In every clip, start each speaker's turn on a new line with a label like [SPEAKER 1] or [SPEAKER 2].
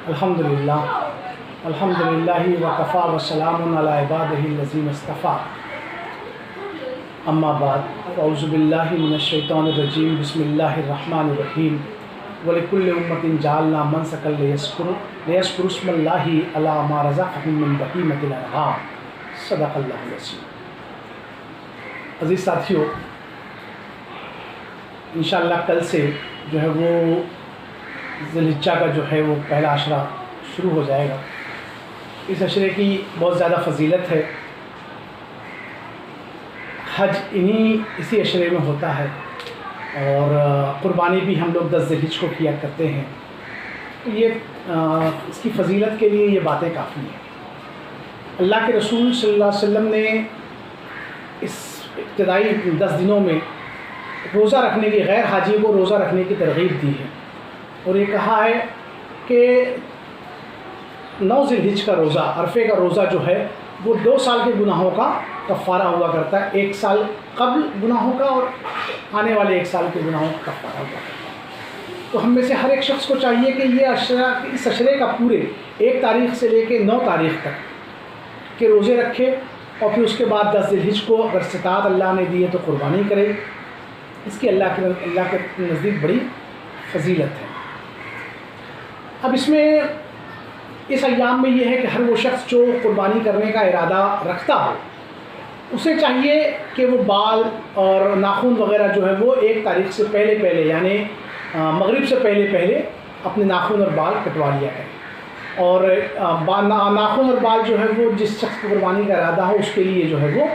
[SPEAKER 1] الحمدللہ وکفیٰ وسلام علی عبادہ الذین اصطفیٰ اما بعد اعوذ باللہ من الشیطان الرجیم بسم اللہ الرحمن الرحیم وَلِكُلِّ أُمَّةٍ جَعَلْنَا مَنْسَكًا لِيَذْكُرُوا اسْمَ اللَّهِ عَلَىٰ مَا رَزَقَهُم مِّن بَهِيمَةِ الْأَنْعَامِ صدق اللہ العظیم۔ عزیز ساتھیو، انشاءاللہ کل سے جو ہے وہ ذی الحجہ کا جو ہے وہ پہلا عشرہ شروع ہو جائے گا۔ اس عشرے کی بہت زیادہ فضیلت ہے۔ حج اسی عشرے میں ہوتا ہے اور قربانی بھی ہم لوگ 10 ذی الحجہ کو کیا کرتے ہیں۔ اس کی فضیلت کے لیے یہ باتیں کافی ہیں۔ اللہ کے رسول صلی اللہ علیہ وسلم نے اس ابتدائی 10 دنوں میں روزہ رکھنے کی، غیر حاجی کو روزہ رکھنے کی ترغیب دی ہے، اور یہ کہا ہے کہ 9 ذی الحجہ کا روزہ، عرفے کا روزہ جو ہے وہ 2 سال کے گناہوں کا کفارہ ہوا کرتا ہے، 1 سال قبل گناہوں کا اور آنے والے 1 سال کے گناہوں کا کفارہ ہوا کرتا ہے۔ تو ہم میں سے ہر ایک شخص کو چاہیے کہ یہ عشرہ، اس عشرے کا پورے 1 تاریخ سے لے کے 9 تاریخ تک کے روزے رکھے، اور پھر اس کے بعد 10 ذی الحجہ کو اگر استطاعت اللہ نے دی ہے تو قربانی کرے۔ اس کی اللہ کے نزدیک بڑی فضیلت ہے۔ اب اس میں اس ایام میں یہ ہے کہ ہر وہ شخص جو قربانی کرنے کا ارادہ رکھتا ہو، اسے چاہیے کہ وہ بال اور ناخن وغیرہ جو ہے وہ 1 تاریخ سے پہلے یعنی مغرب سے پہلے اپنے ناخن اور بال کٹوا لیا کرے، اور ناخن اور بال جو ہے وہ جس شخص کو قربانی کا ارادہ ہو اس کے لیے جو ہے وہ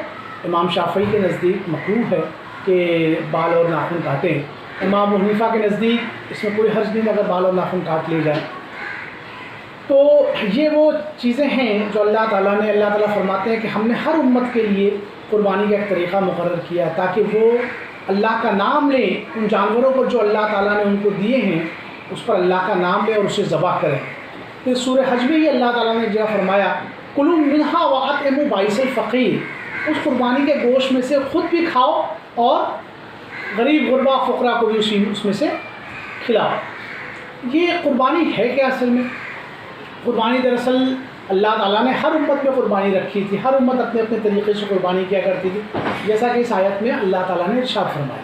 [SPEAKER 1] امام شافعی کے نزدیک مکروہ ہے کہ بال اور ناخن کاٹیں۔ امام ابو حنیفہ کے نزدیک اس میں کوئی حرج نہیں اگر بال اور ناخن کاٹ لیے جائیں۔ تو یہ وہ چیزیں ہیں جو اللہ تعالیٰ فرماتے ہیں کہ ہم نے ہر امت کے لیے قربانی کا ایک طریقہ مقرر کیا تاکہ وہ اللہ کا نام لیں، ان جانوروں کو جو اللہ تعالیٰ نے ان کو دیے ہیں اس پر اللہ کا نام لیں اور اسے ذبح کریں۔ پھر سورہ حج میں ہی اللہ تعالیٰ نے جو فرمایا کُلُوا مِنْهَا وَأَطْعِمُوا بَائِسَ الْفَقِيرِ، اس قربانی کے گوشت میں سے خود بھی کھاؤ اور غریب غربا فقراء کو بھی اس میں سے کھلاؤ۔ یہ قربانی ہے کیا اصل میں؟ قربانی دراصل اللہ تعالیٰ نے ہر امت میں قربانی رکھی تھی، ہر امت اپنے اپنے طریقے سے قربانی کیا کرتی تھی، جیسا کہ اس آیت میں اللہ تعالیٰ نے ارشاد فرمایا۔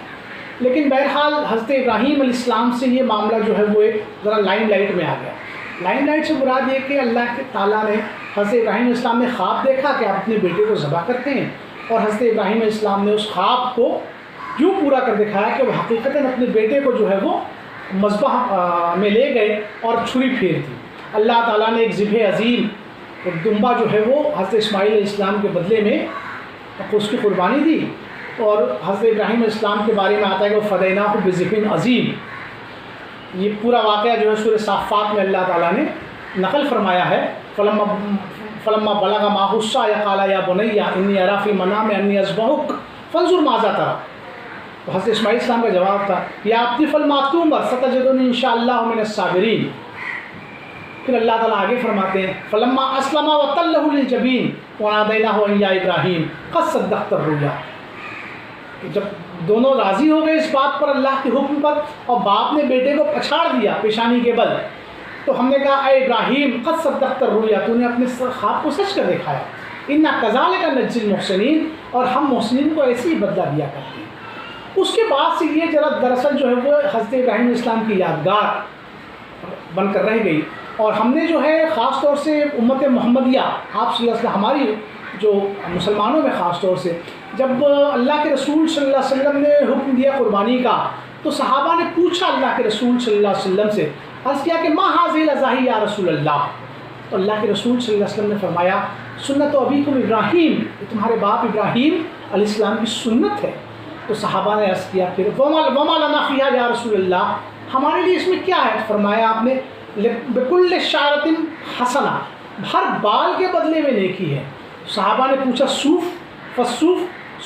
[SPEAKER 1] لیکن بہرحال حضرت ابراہیم علیہ السلام سے یہ معاملہ جو ہے وہ ایک ذرا لائم لائٹ میں آ گیا۔ لائم لائٹ سے مراد یہ کہ اللہ کے تعالیٰ نے حضرت ابراہیم علیہ السلام نے خواب دیکھا کہ آپ اپنے بیٹے کو ذبح کرتے ہیں، اور حضرت ابراہیم علیہ السلام نے اس خواب کو یوں پورا کر دکھایا کہ وہ حقیقتاً اپنے بیٹے کو جو ہے وہ مذبح میں لے گئے اور چھری پھیر دی۔ اللہ تعالیٰ نے ایک ذبح عظیم، ایک دمبا جو ہے وہ حضرت اسماعیل علیہ السلام کے بدلے میں اس کی قربانی دی، اور حضرت ابراہیم علیہ السلام کے بارے میں آتا ہے کہ وہ فدیناہ بذبح عظیم۔ یہ پورا واقعہ جو ہے سورہ صافات میں اللہ تعالیٰ نے نقل فرمایا ہے۔ فلما بلغ معہ السعی قال یا بنی انی اری فی المنام انی اذبحک فانظر ماذا تری۔ تو حضرت اسماعیل السلام کا جواب تھا یا ابتی فلما تؤمر ستجدنی انشاءاللہ من الصابرین۔ پھر اللہ تعالیٰ آگے فرماتے ہیں فلما اسلم وتلہ للجبین ونادیناہ ان یا ابراہیم قد صدقت الرؤیا۔ جب دونوں راضی ہو گئے اس بات پر اللہ کے حکم پر، اور باپ نے بیٹے کو پچھاڑ دیا پیشانی کے بل، تو ہم نے کہا اے ابراہیم قد صدقت الرؤیا، تو نے اپنے خواب کو سچ کر دکھایا۔ انا کذالک نجزی المحسنین، اور ہم محسنین کو ایسے ہی بدلہ دیا کرتے ہیں۔ اس کے بعد سے یہ دراصل جو ہے وہ حضرت ابراہیم علیہ السلام کی یادگار بن کر رہ گئی، اور ہم نے جو ہے خاص طور سے امت محمدیہ آپ صلی اللہ علیہ وسلم، ہماری جو مسلمانوں میں خاص طور سے جب اللہ کے رسول صلی اللہ علیہ وسلم نے حکم دیا قربانی کا، تو صحابہ نے پوچھا اللہ کے رسول صلی اللہ علیہ وسلم سے، عرض کیا کہ ما ھذہ الاضحی یا رسول اللہ۔ تو اللہ کے رسول صلی اللہ علیہ وسلم نے فرمایا سنت ابیکم ابراہیم، یہ تمہارے باپ ابراہیم علیہ السلام کی سنت ہے۔ تو صحابہ نے عرض کیا پھر وما لنا فیہا یا رسول اللہ، ہمارے لیے اس میں کیا ہے؟ فرمایا آپ نے بکل شعرۃ حسنہ، ہر بال کے بدلے میں نیکی ہے۔ صحابہ نے پوچھا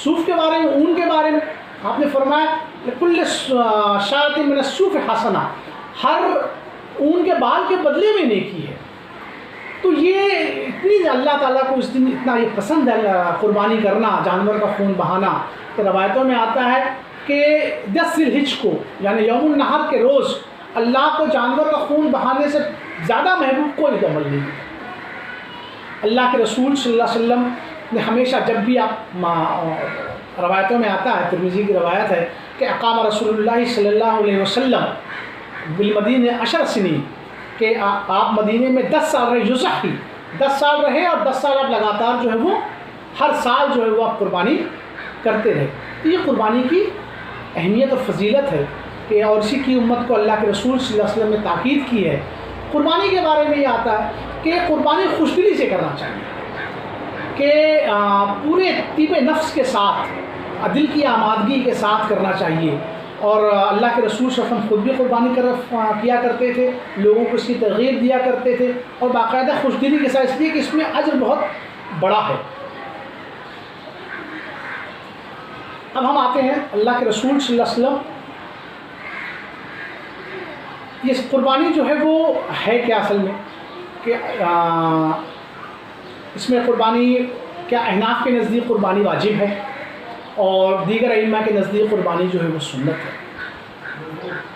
[SPEAKER 1] صوف کے بارے میں، اون کے بارے میں؟ آپ نے فرمایا بکل شعرۃ من الصوف حسنہ، ہر اون کے بال کے بدلے میں نیکی ہے۔ تو یہ اتنی اللہ تعالیٰ کو اس دن اتنا یہ پسند ہے قربانی کرنا، جانور کا خون بہانا، کہ روایتوں میں آتا ہے کہ 10 ذی الحجہ کو یعنی یوم النحر کے روز اللہ کو جانور کا خون بہانے سے زیادہ محبوب کوئی عمل نہیں ہے۔ اللہ کے رسول صلی اللہ علیہ وسلم نے ہمیشہ جب بھی آپ روایتوں میں آتا ہے، ترمذی کی روایت ہے کہ اقام رسول اللہ صلی اللہ علیہ وسلم بالمدینہ 10 سنین، کہ آپ مدینے میں 10 سال رہے، یزحی 10 سال رہے، اور 10 سال آپ لگاتار جو ہے وہ ہر سال جو ہے وہ آپ قربانی کرتے رہے۔ تو یہ قربانی کی اہمیت اور فضیلت ہے کہ اور اسی کی امت کو اللہ کے رسول صلی اللہ علیہ وسلم نے تاکید کی ہے۔ قربانی کے بارے میں یہ آتا ہے کہ قربانی خوش دلی سے کرنا چاہیے، کہ پورے طیب نفس کے ساتھ، دل کی آمادگی کے ساتھ کرنا چاہیے۔ اور اللہ کے رسول صلی اللہ علیہ وسلم خود بھی قربانی کیا کرتے تھے، لوگوں کو اس کی ترغیب دیا کرتے تھے، اور باقاعدہ خوش دلی کے ساتھ، اس لیے کہ اس میں اجر بہت بڑا ہے۔ اب ہم آتے ہیں اللہ کے رسول صلی اللہ علیہ وسلم، یہ قربانی جو ہے وہ ہے کیا اصل میں، کہ اس میں قربانی کیا احناف کے نزدیک قربانی واجب ہے، اور دیگر ائمہ کے نزدیک قربانی جو ہے وہ سنت ہے۔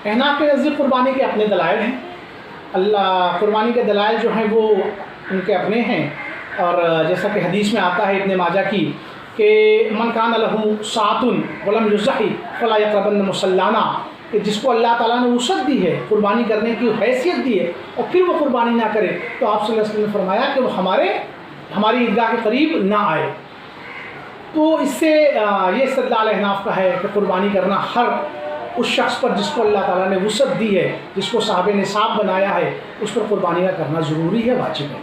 [SPEAKER 1] احناف کے نزدیک قربانی کے اپنے دلائل ہیں، اللہ قربانی کے دلائل جو ہیں وہ ان کے اپنے ہیں، اور جیسا کہ حدیث میں آتا ہے ابن ماجہ کی کہ من کان لہ ساعۃ ولم یضحی فلا یقربن مصلانا، کہ جس کو اللہ تعالیٰ نے وسعت دی ہے، قربانی کرنے کی حیثیت دی ہے، اور پھر وہ قربانی نہ کرے، تو آپ صلی اللہ علیہ وسلم نے فرمایا کہ وہ ہماری عیدگاہ کے قریب نہ آئے۔ تو اس سے یہ استدلال احناف کا ہے کہ قربانی کرنا ہر اس شخص پر جس کو اللہ تعالیٰ نے وسعت دی ہے، جس کو صاحب نصاب بنایا ہے، اس پر قربانی کا کرنا ضروری ہے، واجب ہے۔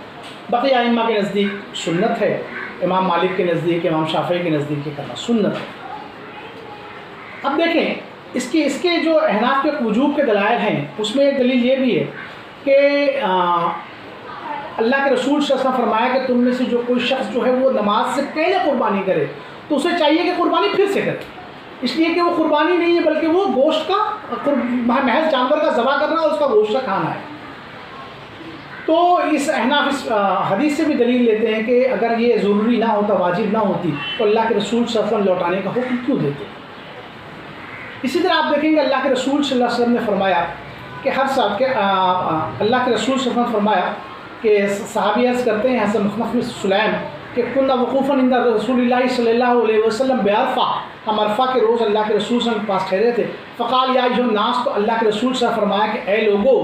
[SPEAKER 1] بقیہ ائمہ کے نزدیک سنت ہے، امام مالک کے نزدیک، امام شافعی کے نزدیک یہ کرنا سنت ہے۔ اب دیکھیں اس کے جو احناف کے وجوب کے دلائل ہیں، اس میں ایک دلیل یہ بھی ہے کہ اللہ کے رسول صلی اللہ علیہ وسلم فرمایا کہ تم میں سے جو کوئی شخص جو ہے وہ نماز سے پہلے قربانی کرے تو اسے چاہیے کہ قربانی پھر سے کرے، اس لیے کہ وہ قربانی نہیں ہے بلکہ وہ گوشت کا محض جانور کا ذبح کرنا اور اس کا گوشت کا کھانا ہے۔ تو اس احناف اس حدیث سے بھی دلیل لیتے ہیں کہ اگر یہ ضروری نہ ہوتا، واجب نہ ہوتی، تو اللہ کے رسول صلی اللہ علیہ وسلم لوٹانے کا حکم کیوں دیتے۔ اسی طرح آپ دیکھیں گے اللہ کے رسول صلی اللہ علیہ وسلم نے فرمایا کہ ہر سال کے اللہ کے رسول صلی اللہ علیہ وسلم نے فرمایا کہ صحابی عرض کرتے ہیں حسن مخنف سلیم کہ کننا وقوفاً عند رسول اللہ صلی اللہ علیہ وسلم بعرفہ، ہم عرفہ کے روز اللہ کے رسول صلی اللہ علیہ وسلم کے پاس ٹھہرے تھے، فقال یا ایھا الناس، تو اللہ کے رسول صلی اللہ علیہ وسلم فرمایا کہ اے لوگو،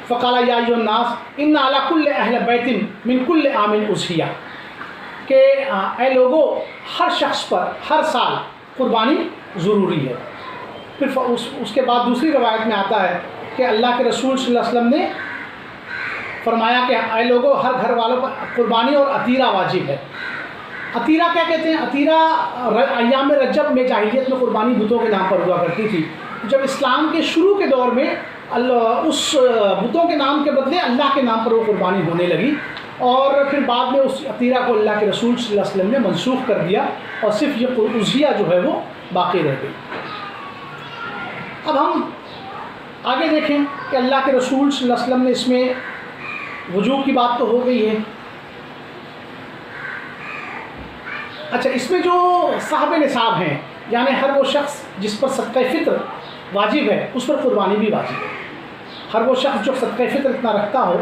[SPEAKER 1] فقال یا ایھا الناس ان علی کل اہل بیت من کل عام اضحیہ، کہ اے لوگو ہر شخص پر ہر سال قربانی ضروری ہے۔ پھر اس کے بعد دوسری روایت میں آتا ہے کہ اللہ کے رسول صلی اللہ علیہ وسلم نے فرمایا کہ اے لوگوں ہر گھر والوں پر قربانی اور عطیرہ واجب ہے۔ عطیرہ کیا کہتے ہیں؟ عطیرہ ایام رجب میں جاہلیت میں قربانی بتوں کے نام پر ہوا کرتی تھی۔ جب اسلام کے شروع کے دور میں اس بتوں کے نام کے بدلے اللہ کے نام پر وہ قربانی ہونے لگی، اور پھر بعد میں اس عطیرہ کو اللہ کے رسول صلی اللہ علیہ وسلم نے منسوخ کر دیا، اور صرف یہ اضحیہ جو ہے وہ باقی رہ گئی۔ اب ہم آگے دیکھیں کہ اللہ کے رسول صلی اللہ علیہ وسلم نے اس میں وجوب کی بات تو ہو گئی ہے۔ اچھا، اس میں جو صاحب نصاب ہیں، یعنی ہر وہ شخص جس پر صدقہ فطر واجب ہے اس پر قربانی بھی واجب ہے۔ ہر وہ شخص جو صدقہ فطر اتنا رکھتا ہو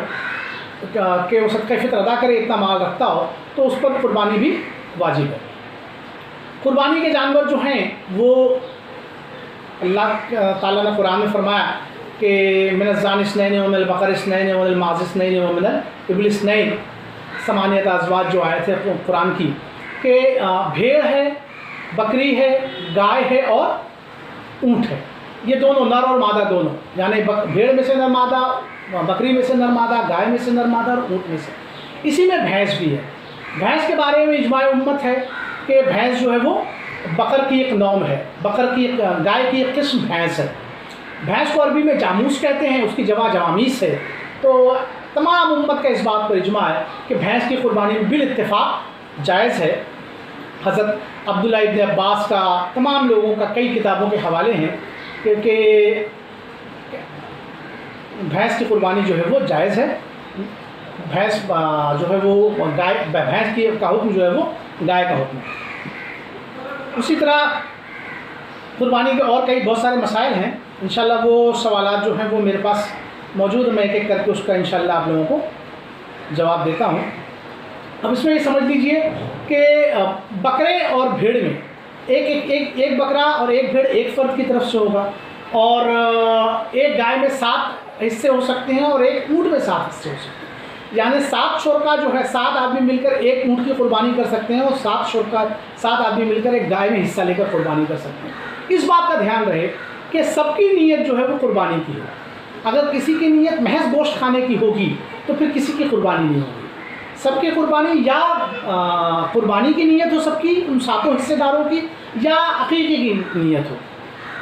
[SPEAKER 1] کہ وہ صدقہ فطر ادا کرے، اتنا مال رکھتا ہو، تو اس پر قربانی بھی واجب ہے۔ قربانی کے جانور جو ہیں وہ اللہ تعالیٰ نے قرآن میں فرمایا کہ من الزان اثنین ومن البقر اثنین ومن الماعز اثنین ومن الابل اثنین، ثمانیۃ ازواج جو آئے تھے قرآن کی، کہ بھیڑ ہے، بکری ہے، گائے ہے اور اونٹ ہے، یہ دونوں نر اور مادہ دونوں، یعنی بھیڑ میں سے نر مادہ، بکری میں سے نر مادہ، گائے میں سے نر مادہ اور اونٹ میں سے۔ اسی میں بھینس بھی ہے۔ بھینس کے بارے میں اجماع امت ہے کہ بھینس جو ہے وہ بقر کی ایک نوع ہے، گائے کی ایک قسم بھینس ہے۔ بھینس کو عربی میں جاموس کہتے ہیں، اس کی جمع جوامیس ہے۔ تو تمام امت کا اس بات پر اجماع ہے کہ بھینس کی قربانی بالاتفاق جائز ہے۔ حضرت عبداللہ ابن عباس کا، تمام لوگوں کا کئی کتابوں کے حوالے ہیں کہ بھینس کی قربانی جو ہے وہ جائز ہے۔ بھینس جو ہے وہ گائے، بھینس کی کا حکم جو ہے وہ گائے کا حکم ہے۔ اسی طرح قربانی کے اور کئی بہت سارے مسائل ہیں انشاءاللہ وہ سوالات جو ہیں وہ میرے پاس موجود ہیں، میں ایک ایک کر کے اس کا انشاءاللہ آپ لوگوں کو جواب دیتا ہوں۔ اب اس میں یہ سمجھ لیجئے کہ بکرے اور بھیڑ میں ایک بکرا اور ایک بھیڑ ایک فرد کی طرف سے ہوگا، اور ایک گائے میں 7 حصے ہو سکتے ہیں اور ایک اونٹ میں 7 حصے ہو سکتے ہیں، یعنی 7 شرکا جو ہے 7 آدمی مل کر ایک اونٹ کی قربانی کر سکتے ہیں، اور 7 آدمی مل کر ایک گائے میں حصہ لے کر قربانی کر سکتے ہیں۔ اس بات کا دھیان رہے کہ سب کی نیت جو ہے وہ قربانی کی ہے۔ اگر کسی کی نیت محض گوشت کھانے کی ہوگی تو پھر کسی کی قربانی نہیں ہوگی۔ سب کی قربانی یا قربانی کی نیت ہو سب کی، ان 7 حصے داروں کی، یا عقیقے کی نیت ہو،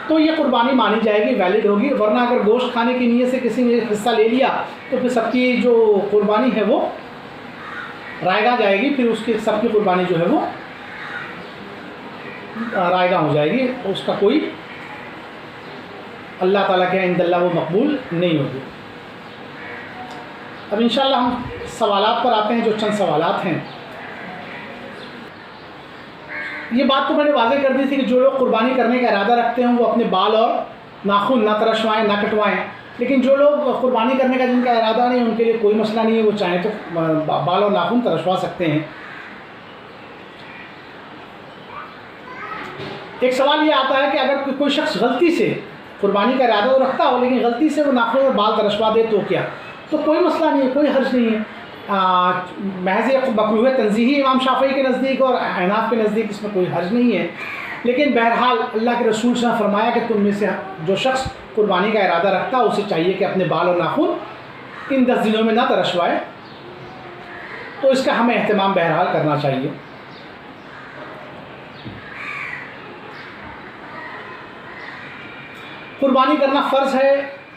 [SPEAKER 1] تو یہ قربانی مانی جائے گی، ویلڈ ہوگی۔ ورنہ اگر گوشت کھانے کی نیت سے کسی نے حصہ لے لیا تو پھر سب کی جو قربانی ہے وہ رائیگاں جائے گی، پھر اس کی سب کی قربانی جو ہے وہ رائیگاں ہو جائے گی، اس کا کوئی اللہ تعالیٰ کے عند اللہ وہ مقبول نہیں ہوگی۔ اب انشاءاللہ ہم سوالات پر آتے ہیں، جو چند سوالات ہیں۔ یہ بات تو میں نے واضح کر دی تھی کہ جو لوگ قربانی کرنے کا ارادہ رکھتے ہیں وہ اپنے بال اور ناخن نہ ترشوائیں، نہ کٹوائیں، لیکن جو لوگ قربانی کرنے کا جن کا ارادہ نہیں، ان کے لیے کوئی مسئلہ نہیں ہے، وہ چاہیں تو بال اور ناخن ترشوا سکتے ہیں۔ ایک سوال یہ آتا ہے کہ اگر کوئی شخص غلطی سے قربانی کا ارادہ تو رکھتا ہو لیکن غلطی سے وہ ناخن اور بال ترشوا دے تو کیا؟ تو کوئی مسئلہ نہیں ہے، کوئی حرج نہیں ہے۔ محض مکروہ تنزیہی امام شافعی کے نزدیک اور احناف کے نزدیک اس میں کوئی حرج نہیں ہے، لیکن بہرحال اللہ کے رسول صلی اللہ علیہ وسلم نے فرمایا کہ تم میں سے جو شخص قربانی کا ارادہ رکھتا ہے اسے چاہیے کہ اپنے بال اور ناخن ان 10 دنوں میں نہ ترشوائے، تو اس کا ہمیں اہتمام بہرحال کرنا چاہیے۔ قربانی کرنا فرض ہے،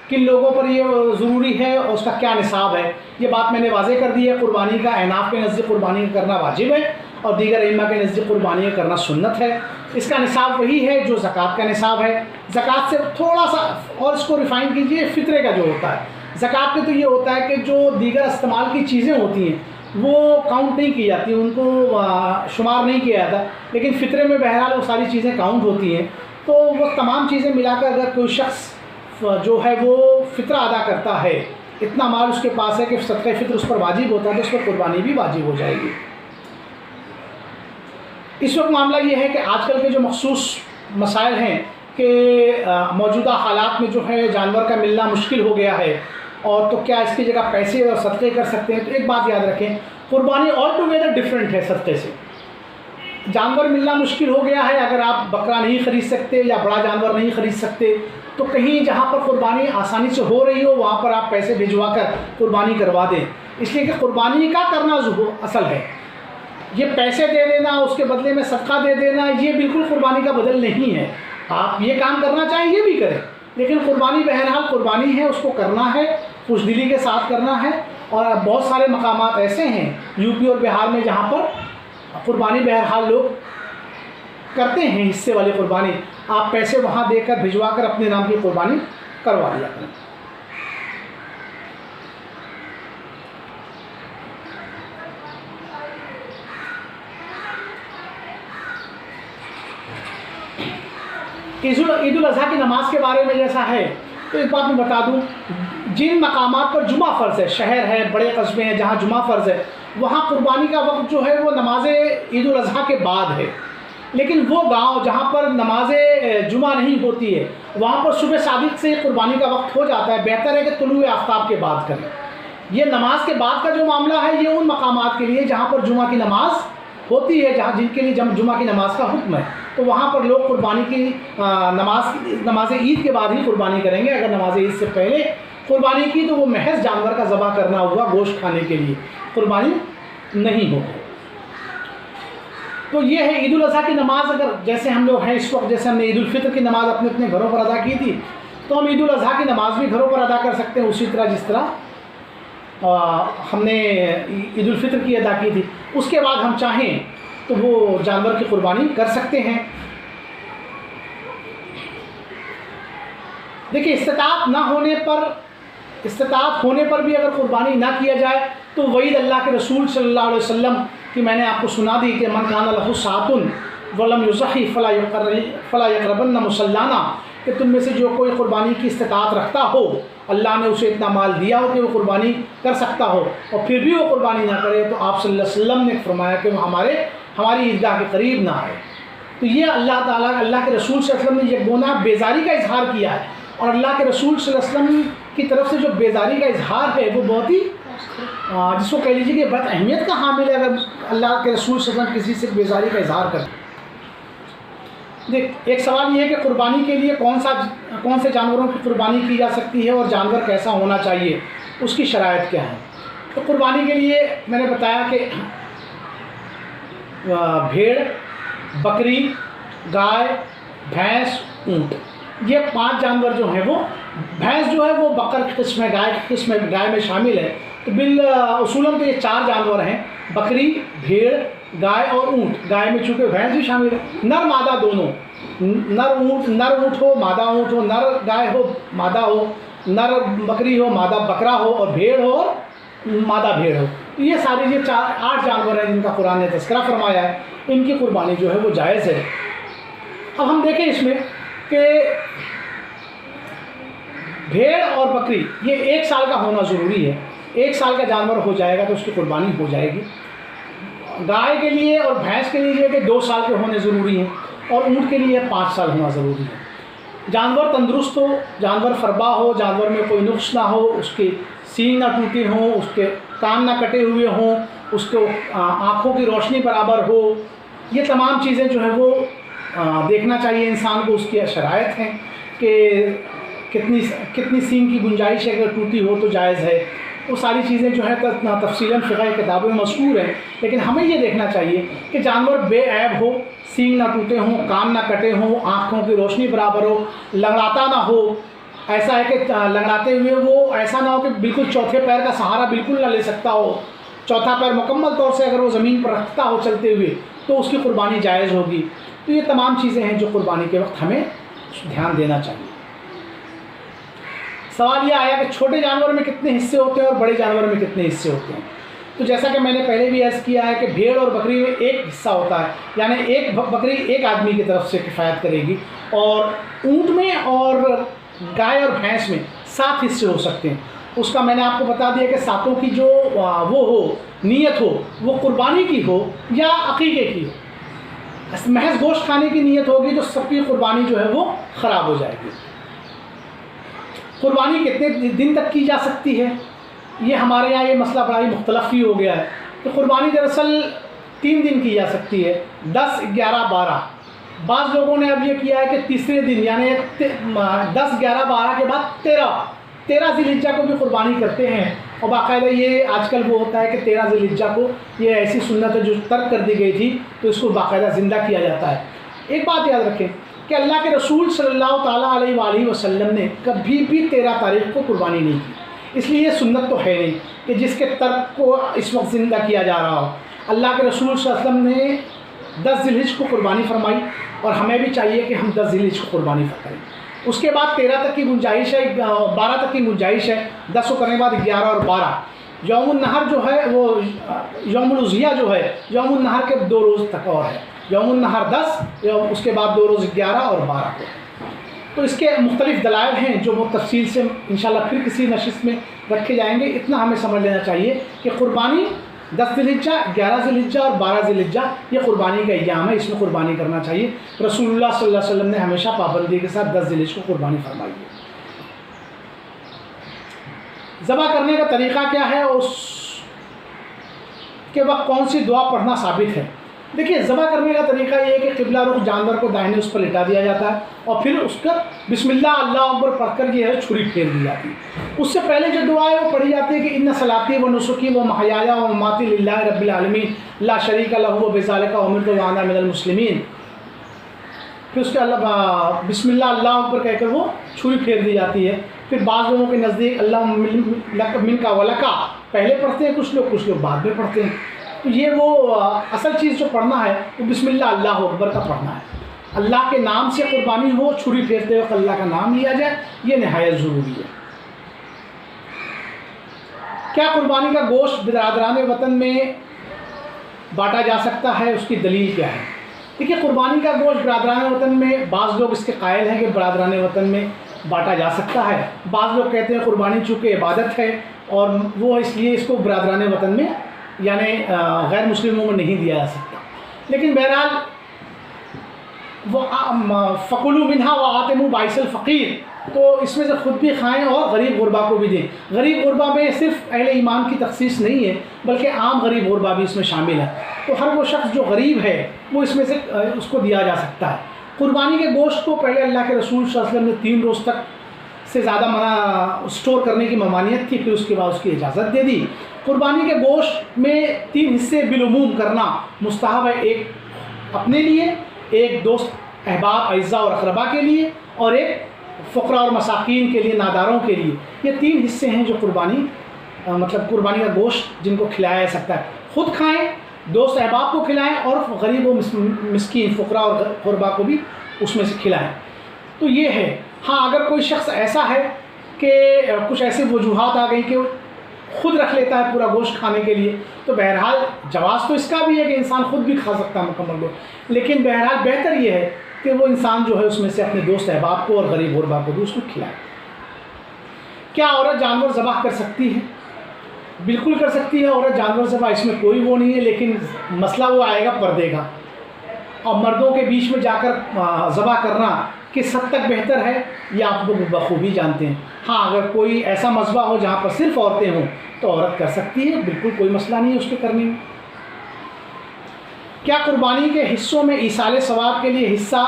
[SPEAKER 1] کن لوگوں پر یہ ضروری ہے اور اس کا کیا نصاب ہے، یہ بات میں نے واضح کر دی ہے۔ قربانی کا احناف کے نزدیک قربانی کرنا واجب ہے اور دیگر ائمہ کے نزدیک قربانی کرنا سنت ہے۔ اس کا نصاب وہی ہے جو زکوٰۃ کا نصاب ہے۔ زکوٰۃ سے تھوڑا سا اور اس کو ریفائن کیجئے، فطرے کا جو ہوتا ہے، زکوٰۃ میں تو یہ ہوتا ہے کہ جو دیگر استعمال کی چیزیں ہوتی ہیں وہ کاؤنٹ نہیں کی جاتی، ان کو شمار نہیں کیا جاتا، لیکن فطرے میں بہرحال وہ ساری چیزیں کاؤنٹ ہوتی ہیں۔ تو وہ تمام چیزیں ملا کر اگر کوئی شخص جو ہے وہ فطرہ ادا کرتا ہے، اتنا مال اس کے پاس ہے کہ صدقہ فطر اس پر واجب ہوتا ہے، تو اس پر قربانی بھی واجب ہو جائے گی۔ اس وقت معاملہ یہ ہے کہ آج کل کے جو مخصوص مسائل ہیں کہ موجودہ حالات میں جو ہے جانور کا ملنا مشکل ہو گیا ہے، اور تو کیا اس کی جگہ پیسے اور صدقے کر سکتے ہیں؟ تو ایک بات یاد رکھیں، قربانی آل ٹوگیدر ڈفرینٹ ہے صدقے سے۔ جانور ملنا مشکل ہو گیا ہے، اگر آپ بکرا نہیں خرید سکتے یا بڑا جانور نہیں خرید سکتے تو کہیں جہاں پر قربانی آسانی سے ہو رہی ہو وہاں پر آپ پیسے بھجوا کر قربانی کروا دیں، اس لیے کہ قربانی کا کرنا اصل ہے۔ یہ پیسے دے دینا، اس کے بدلے میں صدقہ دے دینا، یہ بالکل قربانی کا بدل نہیں ہے۔ آپ یہ کام کرنا چاہیں یہ بھی کریں، لیکن قربانی بہرحال قربانی ہے، اس کو کرنا ہے، خوش دلی کے ساتھ کرنا ہے۔ اور بہت سارے مقامات ایسے ہیں یو پی اور بہار میں جہاں پر قربانی بہرحال لوگ کرتے ہیں، حصے والی قربانی، آپ پیسے وہاں دے کر بھجوا کر اپنے نام کی قربانی کروا دیا کریں۔ عید الاضحیٰ کی نماز کے بارے میں جیسا ہے تو ایک بات میں بتا دوں، جن مقامات پر جمعہ فرض ہے، شہر ہے، بڑے قصبے ہیں جہاں جمعہ فرض ہے، وہاں قربانی کا وقت جو ہے وہ نماز عید الاضحیٰ کے بعد ہے، لیکن وہ گاؤں جہاں پر نماز جمعہ نہیں ہوتی ہے وہاں پر صبح صادق سے قربانی کا وقت ہو جاتا ہے۔ بہتر ہے کہ طلوع آفتاب کے بعد کریں۔ یہ نماز کے بعد کا جو معاملہ ہے یہ ان مقامات کے لیے جہاں پر جمعہ کی نماز ہوتی ہے، جن کے لیے جمعہ کی نماز کا حکم ہے، تو وہاں پر لوگ قربانی کی نماز عید کے بعد ہی قربانی کریں گے۔ اگر نماز عید سے پہلے قربانی کی تو وہ محض جانور کا ذبح کرنا ہوا، گوشت کھانے کے لیے، قربانی نہیں ہوگی۔ تو یہ ہے عید الاضحیٰ کی نماز۔ اگر جیسے ہم لوگ ہیں اس وقت، جیسے ہم نے عید الفطر کی نماز اپنے اپنے گھروں پر ادا کی تھی، تو ہم عید الاضحیٰ کی نماز بھی گھروں پر ادا کر سکتے ہیں، اسی طرح جس طرح ہم نے عید الفطر کی ادا کی تھی۔ اس کے بعد ہم چاہیں تو وہ جانور کی قربانی کر سکتے ہیں۔ دیکھیے، استطاعت ہونے پر بھی اگر قربانی نہ کیا جائے تو وعید اللہ کے رسول صلی اللہ علیہ وسلم کی میں نے آپ کو سنا دی کہ من کان لہ ساعۃ ولم یضحی فلا یقربن مصلانا، کہ تم میں سے جو کوئی قربانی کی استطاعت رکھتا ہو، اللہ نے اسے اتنا مال دیا ہو کہ وہ قربانی کر سکتا ہو، اور پھر بھی وہ قربانی نہ کرے، تو آپ صلی اللہ علیہ وسلم نے فرمایا کہ وہ ہماری عیدگاہ کے قریب نہ آئے۔ تو یہ اللہ تعالیٰ، اللہ کے رسول صلی اللہ علیہ وسلم نے یہ گناہ بیزاری کا اظہار کیا ہے، اور اللہ کے رسول صلی اللہ علیہ وسلم کی طرف سے جو بیزاری کا اظہار ہے وہ بہت ہی جس کو کہہ لیجیے کہ بہت اہمیت کا حامل ہے۔ اگر اللہ کے رسول صلی اللہ علیہ وسلم کسی سے بیزاری کا اظہار کریں۔ دیکھ، ایک سوال یہ ہے کہ قربانی کے لیے کون سے جانوروں کی قربانی کی جا سکتی ہے، اور جانور کیسا ہونا چاہیے، اس کی شرائط کیا ہے؟ تو قربانی کے لیے میں نے بتایا کہ بھیڑ، بکری، گائے، بھینس، اونٹ، یہ 5 جانور جو ہیں، وہ بھینس جو ہے وہ بقر کی قسم ہے، گائے کی قسم ہے، گائے میں شامل ہے۔ تو اصولاً تو یہ 4 جانور ہیں، بکری، بھیڑ، گائے اور اونٹ۔ گائے میں چونکہ بھینس بھی شامل ہے، نر مادہ دونوں، نر اونٹ ہو، مادہ اونٹ ہو، نر گائے ہو، مادہ ہو، نر بکری ہو، مادہ بکرا ہو، اور بھیڑ ہو اور مادہ بھیڑ ہو۔ یہ ساری 8 جانور ہیں جن کا قرآن نے تذکرہ فرمایا ہے، ان کی قربانی جو ہے وہ جائز ہے۔ اب ہم دیکھیں اس میں کہ بھیڑ اور بکری یہ 1 سال کا ہونا ضروری ہے۔ 1 سال کا جانور ہو جائے گا تو اس کی قربانی ہو جائے گی۔ گائے کے لیے اور بھینس کے لیے کہ 2 سال کے ہونے ضروری ہیں، اور اونٹ کے لیے 5 سال ہونا ضروری ہے۔ جانور تندرست ہو، جانور فربا ہو، جانور میں کوئی نقص نہ ہو، اس کے سینگ نہ ٹوٹے ہوں، اس کے کان نہ کٹے ہوئے ہوں، اس کو آنکھوں کی روشنی برابر ہو، یہ تمام چیزیں جو ہیں وہ دیکھنا چاہیے انسان کو۔ اس کی شرائط ہیں کہ کتنی سینگ کی گنجائش ہے، اگر ٹوٹی ہو تو جائز ہے۔ وہ ساری چیزیں جو ہیں تفصیلاً فقہ کتابوں میں مذکور ہیں، لیکن ہمیں یہ دیکھنا چاہیے کہ جانور بے عیب ہو، سینگ نہ ٹوٹے ہوں، کان نہ کٹے ہوں، آنکھوں کی روشنی برابر ہو، لنگڑاتا نہ ہو۔ ایسا ہے کہ لنگڑاتے ہوئے وہ ایسا نہ ہو کہ بالکل چوتھے پیر کا سہارا بالکل نہ لے سکتا ہو، چوتھا پیر مکمل طور سے اگر وہ زمین پر رکھتا ہو چلتے ہوئے تو اس کی قربانی جائز ہوگی۔ تو یہ تمام چیزیں ہیں جو قربانی کے وقت ہمیں دھیان دینا چاہیے۔ سوال یہ آیا کہ چھوٹے جانور میں کتنے حصے ہوتے ہیں اور بڑے جانور میں کتنے حصے ہوتے ہیں۔ تو جیسا کہ میں نے پہلے بھی عرض کیا ہے کہ بھیڑ اور بکری میں 1 حصہ ہوتا ہے، یعنی ایک بکری ایک آدمی کی طرف سے کفایت کرے گی، اور اونٹ میں اور گائے اور بھینس میں 7 حصے ہو سکتے ہیں۔ اس کا میں نے آپ کو بتا دیا کہ 7 کی جو وہ ہو نیت ہو، وہ قربانی کی ہو یا عقیقے کی ہو۔ محض گوشت کھانے کی نیت ہوگی تو سب کی قربانی جو ہے وہ خراب ہو جائے گی۔ قربانی کتنے دن تک کی جا سکتی ہے، یہ ہمارے یہاں یہ مسئلہ بڑا ہی مختلف ہی ہو گیا ہے کہ قربانی دراصل 3 دن کی جا سکتی ہے، 10، 11، 12۔ بعض لوگوں نے اب یہ کیا ہے کہ تیسرے دن یعنی 10، 11، 12 کے بعد 13 ذی الحجہ کو بھی قربانی کرتے ہیں، اور باقاعدہ یہ آج کل وہ ہوتا ہے کہ 13 ذی الحجہ کو یہ ایسی سنت ہے جو ترک کر دی گئی تھی تو اس کو باقاعدہ زندہ کیا جاتا ہے۔ ایک بات یاد رکھیں کہ اللہ کے رسول صلی اللہ تعالیٰ علیہ وآلہ وسلم نے کبھی بھی 13 تاریخ کو قربانی نہیں کی، اس لیے یہ سنت تو ہے نہیں کہ جس کے ترک کو اس وقت زندہ کیا جا رہا ہو۔ اللہ کے رسول صلی اللہ علیہ وسلم نے 10 ذی الحجہ کو قربانی فرمائی، اور ہمیں بھی چاہیے کہ ہم 10 ذی الحجہ کو قربانی کریں۔ اس کے بعد 13 تک کی گنجائش ہے، 12 تک کی گنجائش ہے، 10 کو کرنے کے بعد 11 اور 12۔ یوم النحر جو ہے وہ یوم الاضحیٰ جو ہے یوم النحر کے 2 روز تک اور ہے، یوم النحر 10، اس کے بعد 2 روز 11 اور 12 کو۔ تو اس کے مختلف دلائل ہیں جو وہ تفصیل سے انشاءاللہ پھر کسی نشست میں رکھے جائیں گے۔ اتنا ہمیں سمجھ لینا چاہیے کہ قربانی 10 ذی الحجہ، 11 ذی الحجہ اور 12 ذی الحجہ یہ قربانی کا ایام ہے، اس میں قربانی کرنا چاہیے۔ رسول اللہ صلی اللہ علیہ وسلم نے ہمیشہ پابندی کے ساتھ 10 ذی الحجہ کو قربانی فرمائی ہے۔ ذبح کرنے کا طریقہ کیا ہے، اس کے وقت کون سی دعا پڑھنا ثابت ہے؟ دیکھیے، ذبح کرنے کا طریقہ یہ ہے کہ قبلہ رخ جانور کو داہنے اس پر لٹا دیا جاتا ہے، اور پھر اس کا بسم اللہ اللہ اکبر پڑھ کر یہ ہے چھری پھیر دی جاتی ہے۔ اس سے پہلے جو دعا ہے وہ پڑھی جاتی ہے کہ ان صلاتی و نسکی و محیایا و مماتی للہ رب العالمین لا شریک لہ وبذالک امرت وانا من المسلمین۔ پھر اس کے بسم اللہ اللہ اکبر کہہ کر وہ چھری پھیر دی جاتی ہے۔ پھر بعض لوگوں کے نزدیک اللہ منکا ولکا پہلے پڑھتے ہیں کچھ لوگ بعد میں پڑھتے ہیں۔ تو یہ وہ اصل چیز جو پڑھنا ہے وہ بسم اللہ اللہ اکبر کا پڑھنا ہے۔ اللہ کے نام سے قربانی ہو، چھری پھیرتے وقت اللہ کا نام لیا جائے، یہ نہایت ضروری ہے۔ کیا قربانی کا گوشت برادران وطن میں بانٹا جا سکتا ہے، اس کی دلیل کیا ہے؟ دیکھیے قربانی کا گوشت برادران وطن میں بعض لوگ اس کے قائل ہیں کہ برادران وطن میں بانٹا جا سکتا ہے، بعض لوگ کہتے ہیں قربانی چونکہ عبادت ہے اور وہ اس لیے اس کو برادران وطن میں یعنی غیر مسلموں میں نہیں دیا جا سکتا. لیکن بہرحال وہ فَكُلُوا مِنْهَا وَآتِمُوا بَعِسَ الْفَقِيرِ، تو اس میں سے خود بھی کھائیں اور غریب غربا کو بھی دیں. غریب غربا میں صرف اہل ایمان کی تخصیص نہیں ہے بلکہ عام غریب غربا بھی اس میں شامل ہے. تو ہر وہ شخص جو غریب ہے وہ اس میں سے اس کو دیا جا سکتا ہے. قربانی کے گوشت کو پہلے اللہ کے رسول صلی اللہ علیہ وسلم نے 3 روز تک سے زیادہ اسٹور کرنے کی ممانعت تھی، پھر اس کے بعد اس کی اجازت دے دی. قربانی کے گوشت میں 3 حصے بالعموم کرنا مستحب ہے، ایک اپنے لیے، ایک دوست احباب اعزاء اور اقربا کے لیے، اور ایک فقراء اور مساکین کے لیے، ناداروں کے لیے. یہ 3 حصے ہیں جو قربانی قربانی کا گوشت جن کو کھلایا جا سکتا ہے. خود کھائیں، دوست احباب کو کھلائیں اور غریب و مسکین فقراء اور غربا کو بھی اس میں سے کھلائیں. تو یہ ہے. ہاں اگر کوئی شخص ایسا ہے کہ کچھ ایسے وجوہات آ گئی کہ خود رکھ لیتا ہے پورا گوشت کھانے کے لیے، تو بہرحال جواز تو اس کا بھی ہے کہ انسان خود بھی کھا سکتا ہے مکمل گوشت، لیکن بہرحال بہتر یہ ہے کہ وہ انسان جو ہے اس میں سے اپنے دوست احباب کو اور غریب غربا کو بھی اس کو کھلائے. کیا عورت جانور ذبح کر سکتی ہے؟ بالکل کر سکتی ہے عورت جانور ذبح، اس میں کوئی وہ نہیں ہے، لیکن مسئلہ وہ آئے گا پردے کا. اور مردوں کے بیچ میں جا کر ذبح کرنا کس حد تک بہتر ہے یہ آپ لوگ بخوبی جانتے ہیں. ہاں اگر کوئی ایسا مذبح ہو جہاں پر صرف عورتیں ہوں تو عورت کر سکتی ہے، بالکل کوئی مسئلہ نہیں ہے اس کے کرنے میں. کیا قربانی کے حصوں میں ایصال ثواب کے لیے حصہ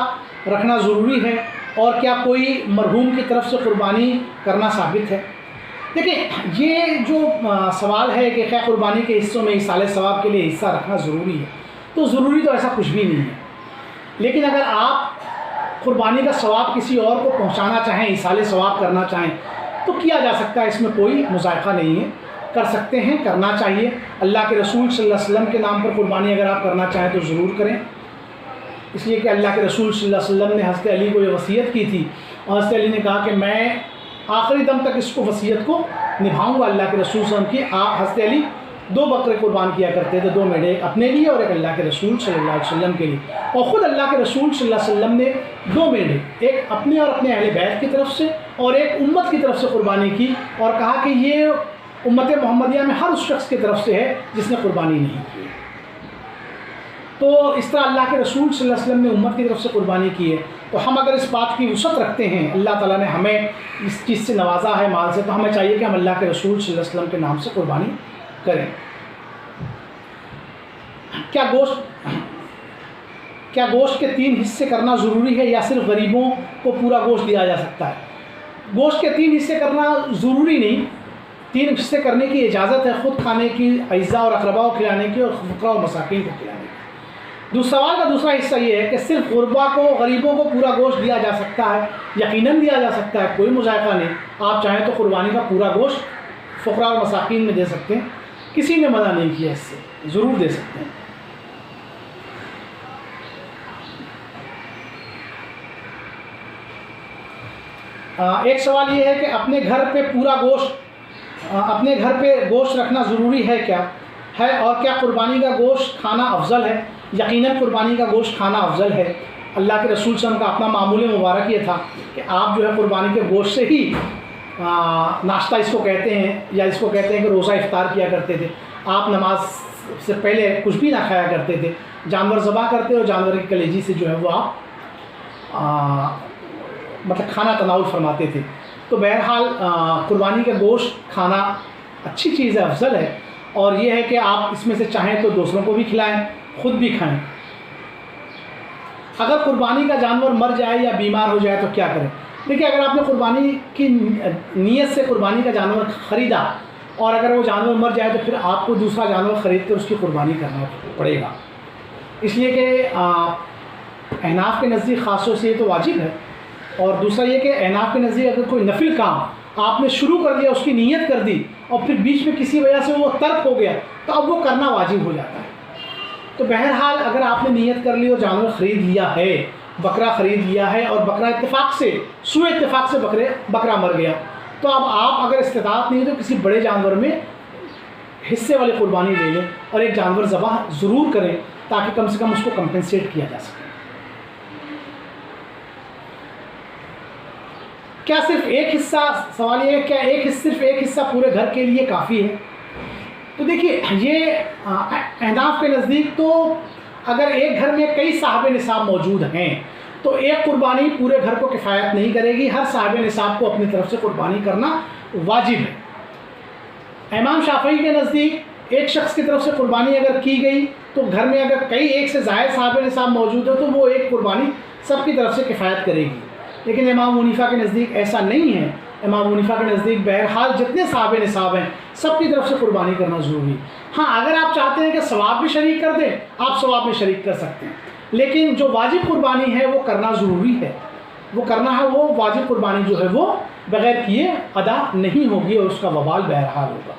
[SPEAKER 1] رکھنا ضروری ہے، اور کیا کوئی مرحوم کی طرف سے قربانی کرنا ثابت ہے؟ دیکھیں یہ جو سوال ہے کہ کیا قربانی کے حصوں میں ایصال ثواب کے لیے حصہ رکھنا ضروری ہے، تو ضروری تو ایسا کچھ بھی نہیں ہے. لیکن اگر آپ قربانی کا ثواب کسی اور کو پہنچانا چاہیں، ایصال ثواب کرنا چاہیں تو کیا جا سکتا ہے، اس میں کوئی مذائقہ نہیں ہے، کر سکتے ہیں، کرنا چاہیے. اللہ کے رسول صلی اللہ علیہ وسلم کے نام پر قربانی اگر آپ کرنا چاہیں تو ضرور کریں، اس لیے کہ اللہ کے رسول صلی اللہ علیہ وسلم نے حضرت علی کو یہ وصیت کی تھی، اور حضرت علی نے کہا کہ میں آخری دم تک اس کو وصیت کو نبھاؤں گا. اللہ کے رسول صلی اللہ علیہ وسلم کی حضرت علی 2 بکرے قربان کیا کرتے تھے، 2 میڑے، ایک اپنے لیے اور ایک اللہ کے رسول صلی اللہ علیہ وسلم کے لیے. اور خود اللہ کے رسول صلی اللہ علیہ وسلم نے 2 میڑے، ایک اپنے اور اپنے اہل بیت کی طرف سے اور ایک امت کی طرف سے قربانی کی، اور کہا کہ یہ امت محمدیہ میں ہر اس شخص کی طرف سے ہے جس نے قربانی نہیں کی. تو اس طرح اللہ کے رسول صلی اللہ علیہ وسلم نے امت کی طرف سے قربانی کی ہے. تو ہم اگر اس بات کی وسعت رکھتے ہیں، اللہ تعالیٰ نے ہمیں اس چیز سے نوازا ہے مال سے، تو ہمیں چاہیے کہ ہم اللہ کے رسول صلی اللہ علیہ وسلم کے نام سے قربانی کریں. کیا گوشت کے 3 حصے کرنا ضروری ہے یا صرف غریبوں کو پورا گوشت دیا جا سکتا ہے؟ گوشت کے 3 حصے کرنا ضروری نہیں، 3 حصے کرنے کی اجازت ہے، خود کھانے کی، اعزاء اور اقربا کو کھلانے کی، اور فقراء اور مساکین کو کھلانے کی. سوال کا دوسرا حصہ یہ ہے کہ صرف غربا کو، غریبوں کو پورا گوشت دیا جا سکتا ہے؟ یقیناً دیا جا سکتا ہے، کوئی مذائقہ نہیں. آپ چاہیں تو قربانی کا پورا گوشت فقراء اور مساکین میں دے سکتے ہیں، کسی نے منع نہیں کیا، اس سے ضرور دے سکتے ہیں. ایک سوال یہ ہے کہ اپنے گھر پہ گوشت رکھنا ضروری ہے کیا ہے، اور کیا قربانی کا گوشت کھانا افضل ہے؟ یقیناً قربانی کا گوشت کھانا افضل ہے. اللہ کے رسول صلی اللہ علیہ وسلم کا اپنا معمول مبارک یہ تھا کہ آپ جو ہے قربانی کے گوشت سے ہی ناشتہ اس کو کہتے ہیں، یا اس کو کہتے ہیں کہ روزہ افطار کیا کرتے تھے. آپ نماز سے پہلے کچھ بھی نہ کھایا کرتے تھے، جانور ذبح کرتے اور جانور کی کلیجی سے جو ہے وہ آپ کھانا تناول فرماتے تھے. تو بہرحال قربانی کا گوشت کھانا اچھی چیز ہے، افضل ہے، اور یہ ہے کہ آپ اس میں سے چاہیں تو دوسروں کو بھی کھلائیں، خود بھی کھائیں. اگر قربانی کا جانور مر جائے یا بیمار ہو جائے تو کیا کریں؟ دیکھیے اگر آپ نے قربانی کی نیت سے قربانی کا جانور خریدا اور اگر وہ جانور مر جائے تو پھر آپ کو دوسرا جانور خرید کر اس کی قربانی کرنا پڑے گا، اس لیے کہ احناف کے نزدیک خاص طور سے یہ تو واجب ہے. اور دوسرا یہ کہ احناف کے نزدیک اگر کوئی نفل کام آپ نے شروع کر دیا، اس کی نیت کر دی، اور پھر بیچ میں کسی وجہ سے وہ ترک ہو گیا تو اب وہ کرنا واجب ہو جاتا ہے. تو بہرحال اگر آپ نے نیت کر لی اور جانور خرید لیا ہے، بکرا خرید لیا ہے، اور بکرا اتفاق سے سوء اتفاق سے بکرا مر گیا، تو اب آپ اگر استطاعت نہیں ہے تو کسی بڑے جانور میں حصے والی قربانی لے لیں اور ایک جانور ذبح ضرور کریں. تاکہ کم سے کم اس کو کمپنسیٹ کیا جا سکے۔ کیا صرف ایک حصہ، سوال یہ ہے کیا صرف ایک حصہ پورے گھر کے لیے کافی ہے؟ تو دیکھیے یہ احناف کے نزدیک تو اگر ایک گھر میں کئی صاحب نصاب موجود ہیں تو ایک قربانی پورے گھر کو کفایت نہیں کرے گی، ہر صاحب نصاب کو اپنی طرف سے قربانی کرنا واجب ہے۔ امام شافعی کے نزدیک ایک شخص کی طرف سے قربانی اگر کی گئی تو گھر میں اگر کئی ایک سے زائد صاحب نصاب موجود ہے تو وہ ایک قربانی سب کی طرف سے کفایت کرے گی، لیکن امام حنیفہ کے نزدیک ایسا نہیں ہے۔ امام حنیفہ کے نزدیک بہرحال جتنے صاحب نصاب ہیں سب کی طرف سے قربانی کرنا ضروری ہے۔ ہاں اگر آپ چاہتے ہیں کہ ثواب بھی شریک کر دیں آپ ثواب میں شریک کر سکتے ہیں، لیکن جو واجب قربانی ہے وہ کرنا ضروری ہے، وہ کرنا ہے، وہ واجب قربانی جو ہے وہ بغیر کیے ادا نہیں ہوگی اور اس کا وبال بہرحال ہوگا۔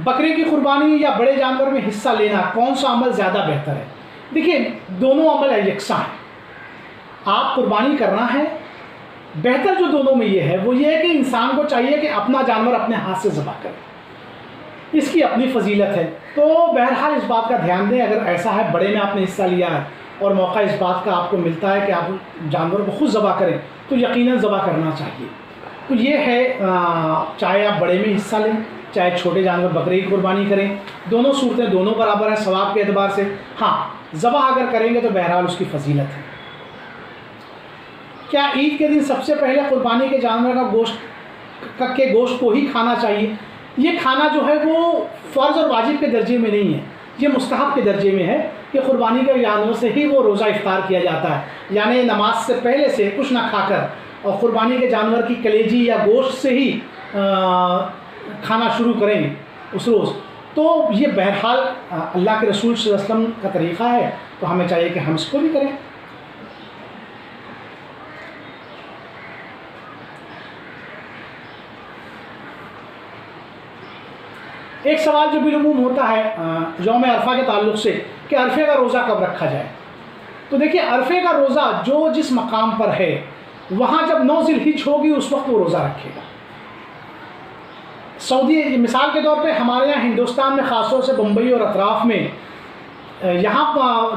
[SPEAKER 1] بکرے کی قربانی یا بڑے جانور میں حصہ لینا کون سا عمل زیادہ بہتر ہے؟ دیکھیے دونوں عمل یکساں ہیں، آپ قربانی کرنا ہے، بہتر جو دونوں میں یہ ہے وہ یہ ہے کہ انسان کو چاہیے کہ اپنا جانور اپنے ہاتھ سے ذبح کرے، اس کی اپنی فضیلت ہے۔ تو بہرحال اس بات کا دھیان دیں، اگر ایسا ہے بڑے میں آپ نے حصہ لیا ہے اور موقع اس بات کا آپ کو ملتا ہے کہ آپ جانور کو خود ذبح کریں تو یقیناً ذبح کرنا چاہیے۔ تو یہ ہے چاہے آپ بڑے میں حصہ لیں چاہے چھوٹے جانور بکرے کی قربانی کریں، دونوں صورتیں دونوں برابر ہیں ثواب کے اعتبار سے۔ ہاں ذبح اگر کریں گے تو بہرحال اس کی فضیلت ہے۔ کیا عید کے دن سب سے پہلے قربانی کے جانور کا گوشت کو ہی کھانا چاہیے؟ یہ کھانا جو ہے وہ فرض اور واجب کے درجے میں نہیں ہے، یہ مستحب کے درجے میں ہے کہ قربانی کے جانور سے ہی وہ روزہ افطار کیا جاتا ہے، یعنی نماز سے پہلے سے کچھ نہ کھا کر اور قربانی کے جانور کی کلیجی یا گوشت سے ہی کھانا شروع کریں گے اس روز۔ تو یہ بہرحال اللہ کے رسول صلی اللہ علیہ وسلم کا طریقہ ہے، تو ہمیں چاہیے کہ ہم اس کو بھی کریں۔ ایک سوال جو بالعموم ہوتا ہے یوم عرفہ کے تعلق سے کہ عرفے کا روزہ کب رکھا جائے؟ تو دیکھیے عرفے کا روزہ جو جس مقام پر ہے وہاں جب 9 ذی الحجہ ہوگی اس وقت وہ روزہ رکھے گا۔ سعودی مثال کے طور پہ ہمارے یہاں ہندوستان میں خاص طور سے بمبئی اور اطراف میں یہاں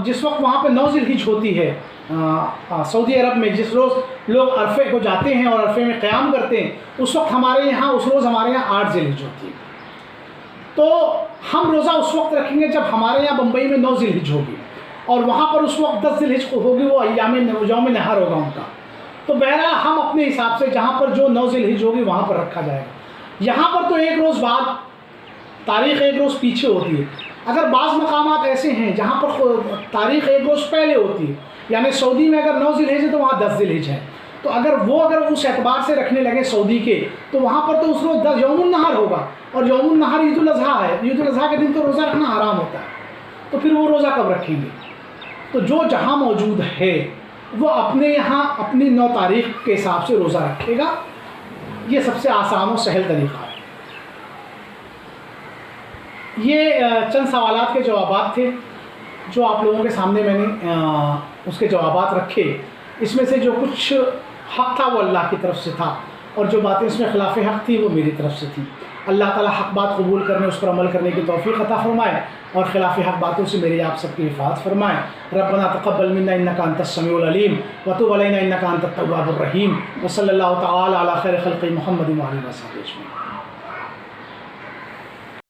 [SPEAKER 1] جس وقت وہاں پہ 9 ذی الحجہ ہوتی ہے سعودی عرب میں، جس روز لوگ عرفے کو جاتے ہیں اور عرفے میں قیام کرتے ہیں اس وقت ہمارے یہاں اس روز ہمارے یہاں 8 ذی الحجہ ہوتی ہے۔ تو ہم روزہ اس وقت رکھیں گے جب ہمارے یہاں بمبئی میں 9 ذی الحجہ ہوگی اور وہاں پر اس وقت 10 ذی الحجہ ہوگی، وہ یوم نہر ہوگا ان کا۔ تو بہرحال ہم اپنے حساب سے جہاں پر جو 9 ذی الحجہ ہوگی وہاں پر رکھا جائے گا۔ یہاں پر تو ایک روز بعد تاریخ ایک روز پیچھے ہوتی ہے، اگر بعض مقامات ایسے ہیں جہاں پر تاریخ ایک روز پہلے ہوتی ہے، یعنی سعودی میں اگر 9 ذی الحجہ تو وہاں 10 ذی الحجہ ہے، تو اگر اس اعتبار سے رکھنے لگے سعودی کے تو وہاں پر تو اس روز 10 یوم النہر ہوگا، اور یوم النہر عید الاضحیٰ ہے، عید الاضحیٰ کے دن تو روزہ رکھنا حرام ہوتا ہے، تو پھر وہ روزہ کب رکھیں گے؟ تو جو جہاں موجود ہے وہ اپنے یہاں اپنی 9 تاریخ کے حساب سے روزہ رکھے گا، یہ سب سے آسان و سہل طریقہ ہے۔ یہ چند سوالات کے جوابات تھے جو آپ لوگوں کے سامنے میں نے اس کے جوابات رکھے۔ اس میں سے جو کچھ حق تھا وہ اللہ کی طرف سے تھا، اور جو باتیں اس میں خلاف حق تھی وہ میری طرف سے تھی۔ اللہ تعالیٰ حق بات قبول کرنے، اس پر عمل کرنے کی توفیق عطا فرمائے، اور خلاف حق باتوں سے میری آپ سب کی حفاظت فرمائے۔ ربنا تقبل منا انک انت السمیع العلیم وتب علینا انک انت التواب الرحیم، وصلی اللہ تعالی علی خیر خلق محمد وعلی آلہ وصحبہ اجمعین۔